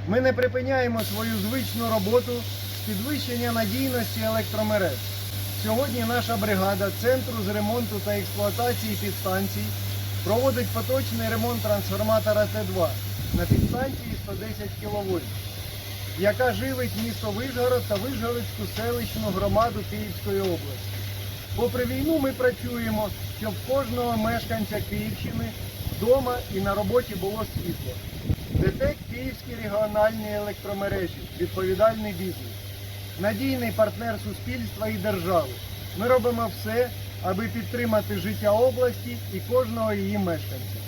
Ми не припиняємо свою звичну роботу з підвищення надійності електромереж. Сьогодні наша бригада Центру з ремонту та експлуатації підстанцій проводить поточний ремонт трансформатора Т2 на підстанції 110 кВт, яка живить місто Вишгород та Вишгородську селищну громаду Київської області. Попри війну ми працюємо, щоб в кожного мешканця Київщини вдома і на роботі було світло. ДТЕК Київські регіональні електромережі, відповідальний бізнес, надійний партнер суспільства і держави. Ми робимо все, аби підтримати життя області і кожного її мешканця.